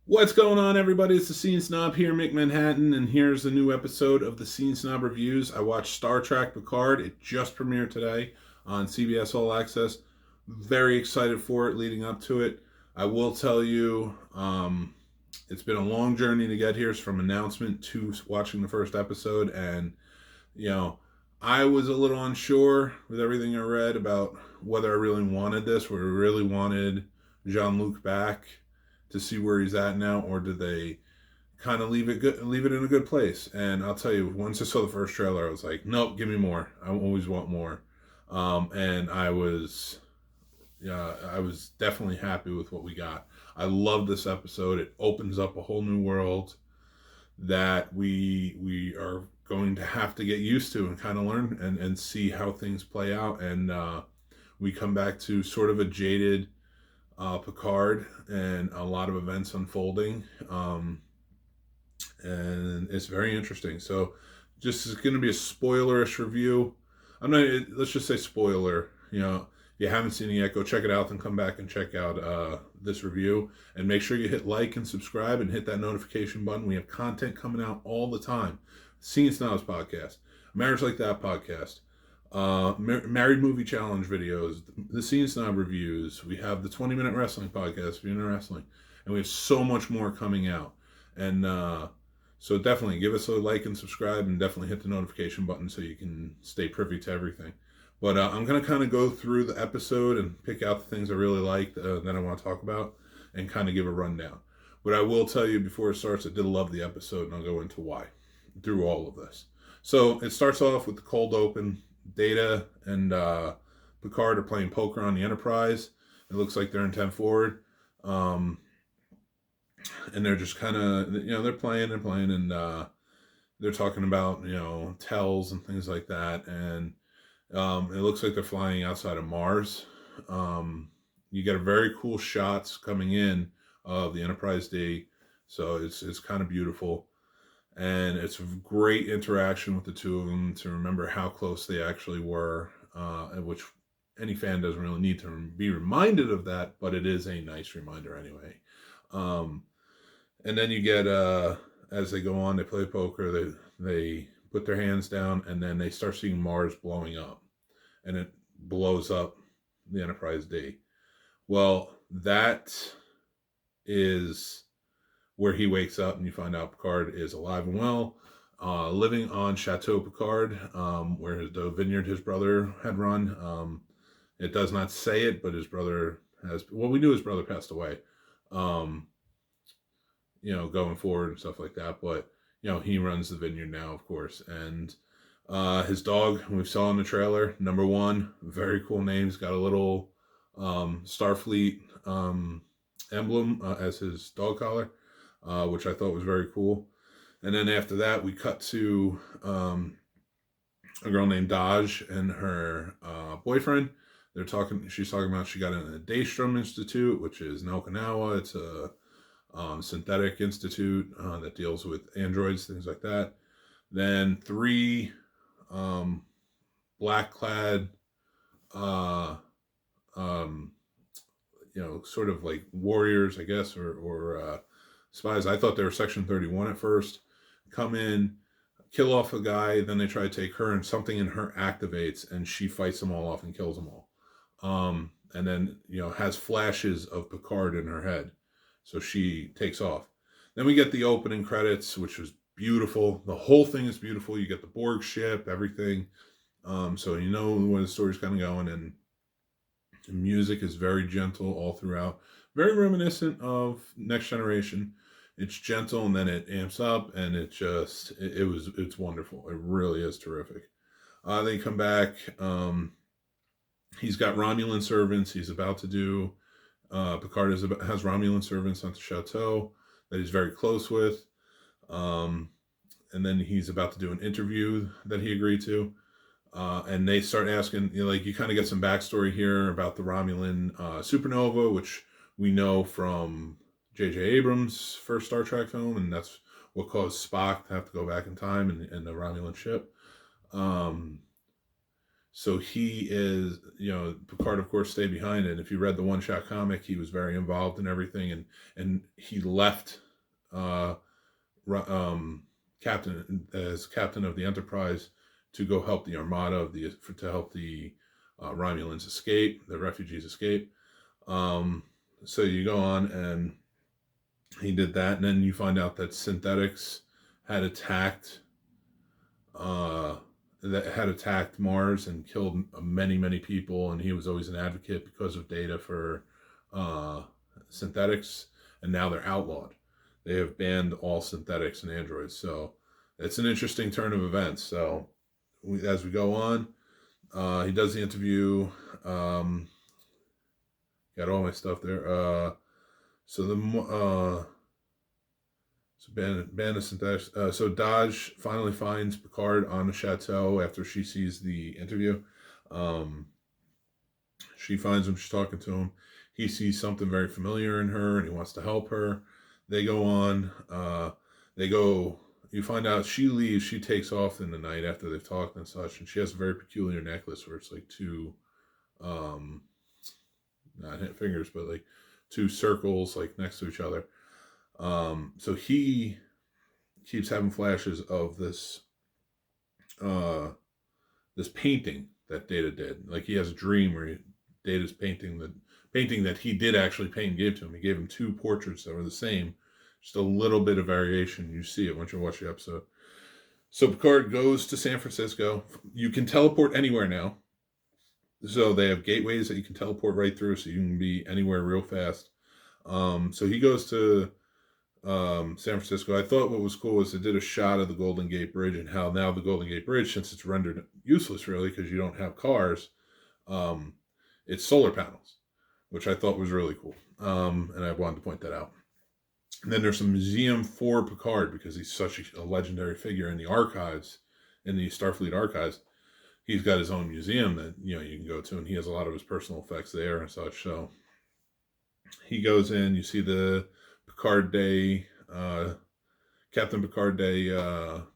What's going on, everybody? It's the Scene Snob here, Mick Manhattan, and here's a new episode of the Scene Snob Reviews. I watched Star Trek Picard. It just premiered today on CBS All Access. Very excited for it leading up to it. I will tell you, it's been a long journey to get here from announcement to watching the first episode, and, you know, I was a little unsure with everything I read about whether I really wanted this, whether I really wanted Jean-Luc back to see where he's at now, or did they kind of leave it in a good place? And I'll tell you, once I saw the first trailer, I was like, nope, give me more. I always want more. And I was definitely happy with what we got. I love this episode. It opens up a whole new world that we are going to have to get used to and kind of learn and see how things play out. And we come back to sort of a jaded Picard and a lot of events unfolding. And it's very interesting. So, just is going to be a spoilerish review. I'm not. Let's just say spoiler. If you haven't seen it yet, go check it out. Then come back and check out this review. And make sure you hit like and subscribe and hit that notification button. We have content coming out all the time. Scene Snobs podcast, Marriage Like That podcast, Married Movie Challenge videos, the Scene Snob reviews. We have the 20-minute wrestling podcast for wrestling, and we have so much more coming out. And so definitely give us a like and subscribe, and definitely hit the notification button so you can stay privy to everything. But I'm going to kind of go through the episode and pick out the things I really liked that I want to talk about and kind of give a rundown. But I will tell you before it starts, I did love the episode, and I'll go into why through all of this. So it starts off with the cold open. Data and Picard are playing poker on the Enterprise. It looks like they're in 10 forward. And they're just kind of, they're playing and playing, and they're talking about, tells and things like that. And it looks like they're flying outside of Mars. You get a very cool shots coming in of the Enterprise D. So it's kind of beautiful. And it's a great interaction with the two of them to remember how close they actually were, which any fan doesn't really need to be reminded of that, but it is a nice reminder anyway. And then you get, as they go on, they play poker, they put their hands down, and then they start seeing Mars blowing up, and it blows up the Enterprise D. Well, that is where he wakes up, and you find out Picard is alive and well, living on Chateau Picard, where the vineyard his brother had run. It does not say it, but his brother we knew his brother passed away, going forward and stuff like that. But, he runs the vineyard now, of course. And his dog, we saw in the trailer, number one, very cool name. He's got a little Starfleet emblem as his dog collar. Which I thought was very cool. And then after that, we cut to a girl named Daj and her boyfriend. She's talking about she got in the Daystrom Institute, which is in Okinawa. It's a synthetic institute that deals with androids, things like that. Then three black-clad, sort of like warriors, I guess, or spies. I thought they were Section 31 at first. Come in, kill off a guy, then they try to take her, and something in her activates, and she fights them all off and kills them all. And then, has flashes of Picard in her head. So she takes off. Then we get the opening credits, which was beautiful. The whole thing is beautiful. You get the Borg ship, everything. So you know where the story's kind of going, and the music is very gentle all throughout. Very reminiscent of Next Generation. It's gentle, and then it amps up, and it's wonderful. It really is terrific. They come back. He's got Romulan servants. He's about to do. Picard has Romulan servants at the chateau that he's very close with. And then he's about to do an interview that he agreed to. And they start asking, you kind of get some backstory here about the Romulan supernova, which we know from J.J. Abrams' first Star Trek film, and that's what caused Spock to have to go back in time and the Romulan ship. So he is, Picard, of course, stayed behind. And if you read the one shot comic, he was very involved in everything. And he left uh, captain of the Enterprise to go help the Armada to help the Romulans escape, the refugees escape. So you go on, and he did that, and then you find out that synthetics had attacked Mars and killed many people, and he was always an advocate because of Data for synthetics, and now they're outlawed. They have banned all synthetics and androids. So it's an interesting turn of events. So as we go on, he does the interview. Got all my stuff there. So ban of synthetics. So Dodge finally finds Picard on the chateau after she sees the interview. She finds him. She's talking to him. He sees something very familiar in her, and he wants to help her. They go on. You find out she leaves. She takes off in the night after they've talked and such, and she has a very peculiar necklace where it's like two, not fingers, but like two circles like next to each other. So he keeps having flashes of this painting that Data did. Like he has a dream where Data's painting the painting that he did actually paint and gave to him. He gave him two portraits that were the same, just a little bit of variation. You see it once you watch the episode. So Picard goes to San Francisco. You can teleport anywhere now. So they have gateways that you can teleport right through, so you can be anywhere real fast. So he goes to San Francisco. I thought what was cool was they did a shot of the Golden Gate Bridge and how now the Golden Gate Bridge, since it's rendered useless really because you don't have cars, it's solar panels, which I thought was really cool. And I wanted to point that out. And then there's a museum for Picard because he's such a legendary figure in the archives, in the Starfleet archives. He's got his own museum that you can go to, and he has a lot of his personal effects there and such. So he goes in. You see the Picard Day, Captain Picard Day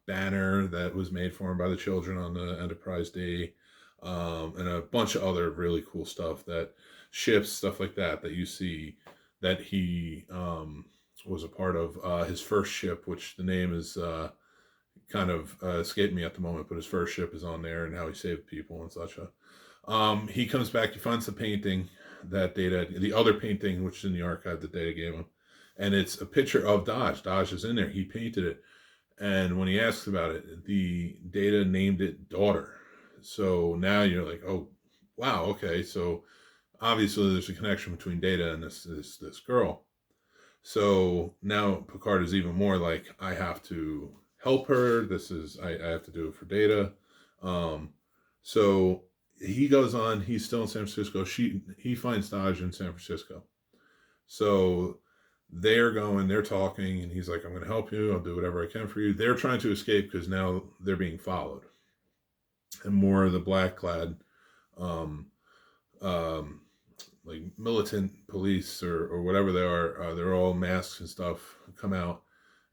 banner that was made for him by the children on the Enterprise Day, and a bunch of other really cool stuff, that ships, stuff like that you see that he was a part of. His first ship, which the name is kind of escaped me at the moment, but his first ship is on there and how he saved people and such. He comes back, he finds the painting that Data, the other painting, which is in the archive that Data gave him. And it's a picture of Dodge. Dodge is in there. He painted it. And when he asks about it, the Data named it Daughter. So now you're like, oh, wow, okay. So obviously there's a connection between Data and this girl. So now Picard is even more like, I have to help her. I have to do it for Data. So he goes on. He's still in San Francisco. He finds Dodge in San Francisco. So they're talking, and he's like, I'm going to help you. I'll do whatever I can for you. They're trying to escape because now they're being followed. And more of the black-clad, like militant police or whatever they are, they're all masks and stuff, come out,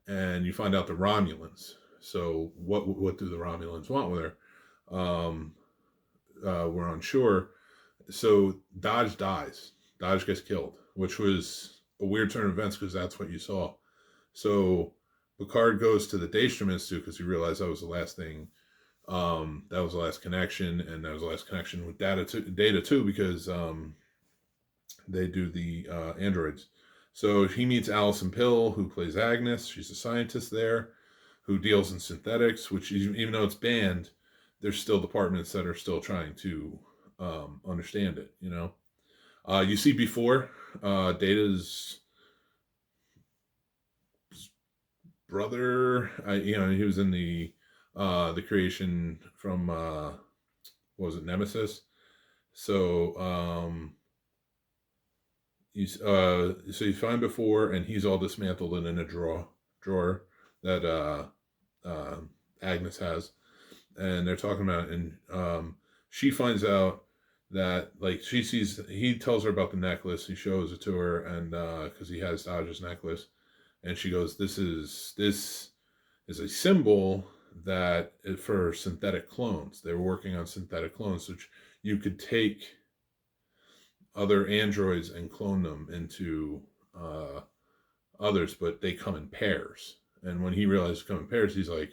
and you find out the Romulans. So what do the Romulans want with her? We're unsure. So Dodge dies. Dodge gets killed, which was a weird turn of events because that's what you saw. So Picard goes to the Daystrom Institute because he realized that was the last thing. That was the last connection, and that was the last connection with Data too, because they do the androids. So he meets Alison Pill, who plays Agnes. She's a scientist there who deals in synthetics, which even though it's banned, there's still departments that are still trying to understand it, You see before, Data's brother, he was in the creation from, what was it, Nemesis? So, you find before, and he's all dismantled and in a drawer that Agnes has. And they're talking about it, and she finds out that, like, he tells her about the necklace. He shows it to her, and because he has Dodge's necklace, and she goes, this is a symbol that for synthetic clones. They were working on synthetic clones, which you could take other androids and clone them into others, but they come in pairs. And when he realized they come in pairs, he's like,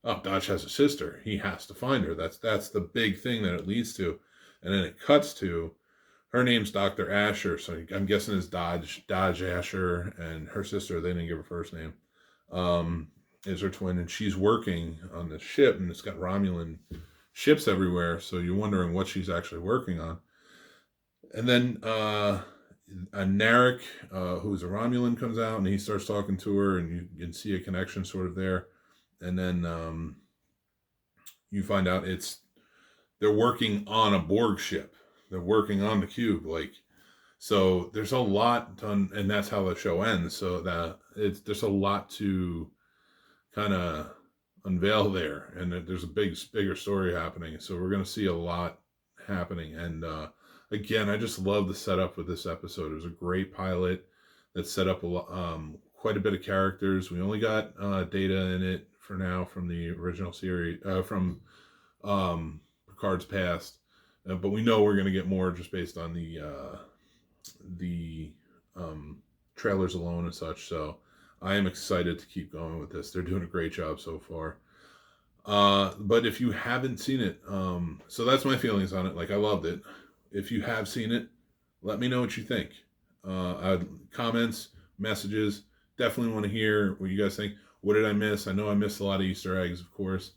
"Oh, Dodge has a sister. He has to find her." That's the big thing that it leads to. And then it cuts to her name's Dr. Asher, so I'm guessing it's Dodge Asher, and her sister, they didn't give her first name, is her twin, and she's working on this ship, and it's got Romulan ships everywhere, so you're wondering what she's actually working on. And then a Narek, who's a Romulan, comes out, and he starts talking to her, and you can see a connection sort of there. And then you find out they're working on a Borg ship. They're working on the cube, so there's a lot done, and that's how the show ends. So there's a lot to kind of unveil there, and there's a bigger story happening. So we're gonna see a lot happening, and again, I just love the setup with this episode. It was a great pilot that set up quite a bit of characters. We only got Data in it for now from the original series, from Picard's past. But we know we're going to get more just based on the trailers alone and such. So I am excited to keep going with this. They're doing a great job so far. But if you haven't seen it, so that's my feelings on it. I loved it. If you have seen it, let me know what you think. Comments, messages. Definitely want to hear what you guys think. What did I miss? I know I missed a lot of Easter eggs, of course.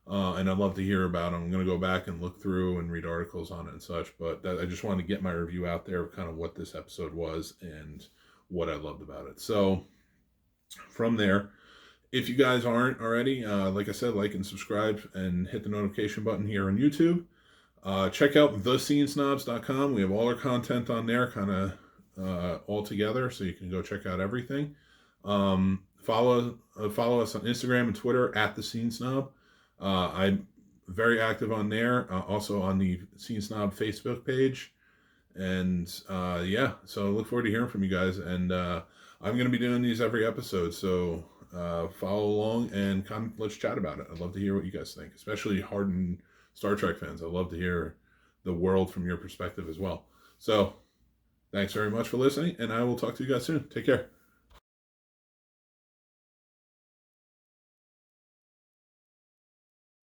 And I'd love to hear about them. I'm going to go back and look through and read articles on it and such, but I just wanted to get my review out there of kind of what this episode was and what I loved about it. So from there, if you guys aren't already, like I said, like and subscribe and hit the notification button here on YouTube. Check out thescenesnobs.com. We have all our content on there kind of all together, so you can go check out everything. Follow us on Instagram and Twitter at The Scene Snob. I'm very active on there, also on the Scene Snob Facebook page. And yeah, so I look forward to hearing from you guys. And I'm going to be doing these every episode, so follow along and let's chat about it. I'd love to hear what you guys think, especially hardened Star Trek fans. I'd love to hear the world from your perspective as well. So thanks very much for listening, and I will talk to you guys soon. Take care.